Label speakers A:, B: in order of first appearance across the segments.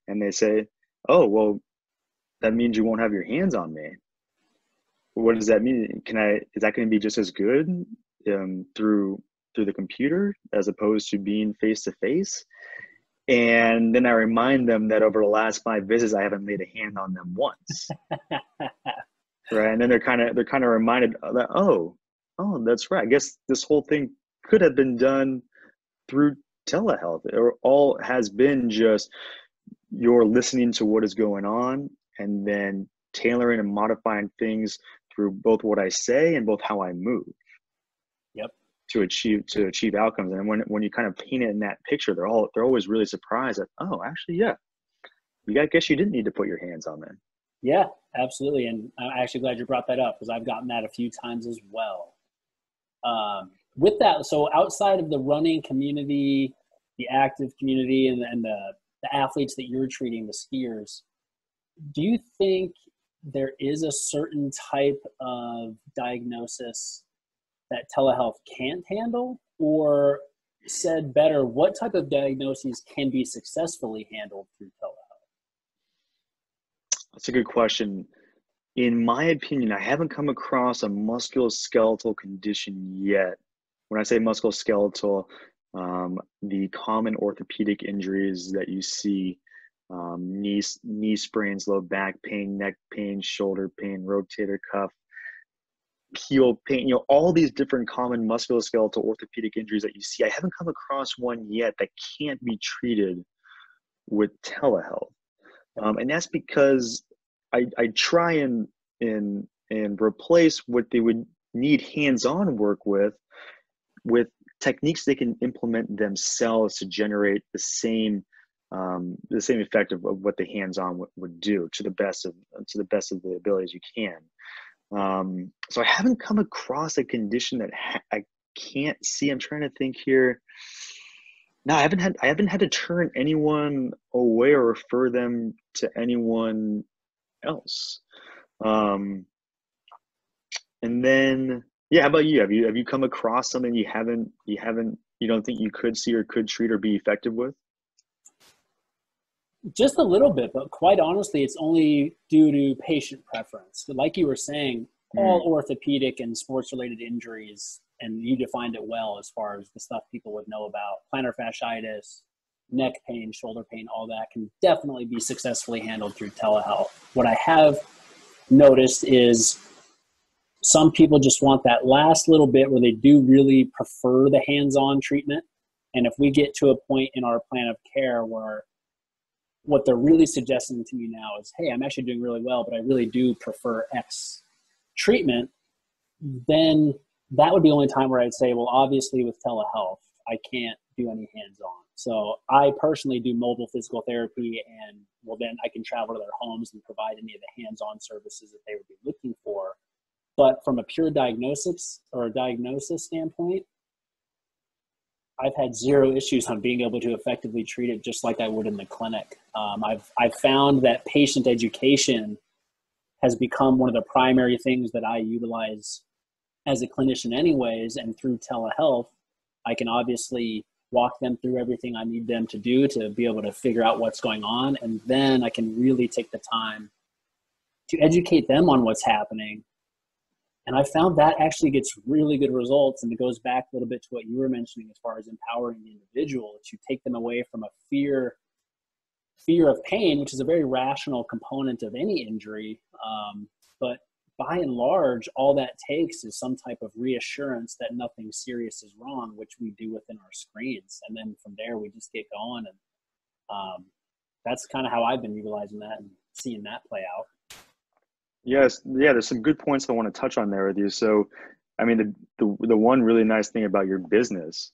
A: and they say, oh, well, that means you won't have your hands on me. What does that mean? Is that going to be just as good through the computer as opposed to being face to face? And then I remind them that over the last 5 visits, I haven't laid a hand on them once. Right. And then they're kind of reminded that, oh, that's right. I guess this whole thing could have been done through telehealth. It all has been just you're listening to what is going on and then tailoring and modifying things through both what I say and both how I move.
B: Yep.
A: To achieve outcomes. And when you kind of paint it in that picture, they're always really surprised that, oh, actually, yeah, I guess you didn't need to put your hands on them.
B: Yeah, absolutely. And I'm actually glad you brought that up because I've gotten that a few times as well. With that, so outside of the running community, the active community, and the athletes that you're treating, the skiers, do you think there is a certain type of diagnosis that telehealth can't handle? Or said better, what type of diagnoses can be successfully handled through telehealth?
A: That's a good question. In my opinion, I haven't come across a musculoskeletal condition yet. When I say musculoskeletal, the common orthopedic injuries that you see, knee sprains, low back pain, neck pain, shoulder pain, rotator cuff, heel pain, all these different common musculoskeletal orthopedic injuries that you see, I haven't come across one yet that can't be treated with telehealth. And that's because I try and replace what they would need hands-on work with techniques they can implement themselves to generate the same effect of what the hands-on would do to the best of the abilities you can. So I haven't come across a condition that I can't see. I'm trying to think here. No, I haven't had to turn anyone away or refer them to anyone else. And then, yeah, how about you? Have you come across something you don't think you could see or could treat or be effective with?
B: Just a little bit, but quite honestly, it's only due to patient preference. But like you were saying, all orthopedic and sports-related injuries, and you defined it well as far as the stuff people would know about, plantar fasciitis, neck pain, shoulder pain, all that can definitely be successfully handled through telehealth. What I have noticed is some people just want that last little bit where they do really prefer the hands-on treatment. And if we get to a point in our plan of care where what they're really suggesting to me now is, hey, I'm actually doing really well, but I really do prefer X treatment, then that would be the only time where I'd say, well, obviously with telehealth, I can't do any hands-on. So I personally do mobile physical therapy, and well, then I can travel to their homes and provide any of the hands-on services that they would be looking for. But from a pure diagnosis standpoint, I've had zero issues on being able to effectively treat it just like I would in the clinic. I've found that patient education has become one of the primary things that I utilize as a clinician anyways, and through telehealth, I can obviously walk them through everything I need them to do to be able to figure out what's going on, and then I can really take the time to educate them on what's happening. And I found that actually gets really good results, and it goes back a little bit to what you were mentioning as far as empowering the individual, to take them away from a fear of pain, which is a very rational component of any injury. But by and large, all that takes is some type of reassurance that nothing serious is wrong, which we do within our screens. And then from there, we just get going. And that's kind of how I've been utilizing that and seeing that play out.
A: Yes. Yeah, there's some good points I want to touch on there with you. So, I mean, the one really nice thing about your business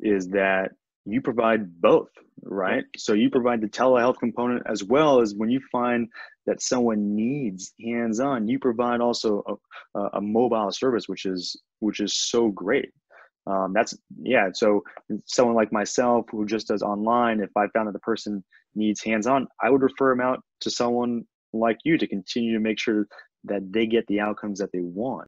A: is that you provide both, right? So you provide the telehealth component as well as when you find that someone needs hands-on, you provide also a mobile service, which is so great. So someone like myself who just does online, if I found that the person needs hands-on, I would refer them out to someone like you to continue to make sure that they get the outcomes that they want.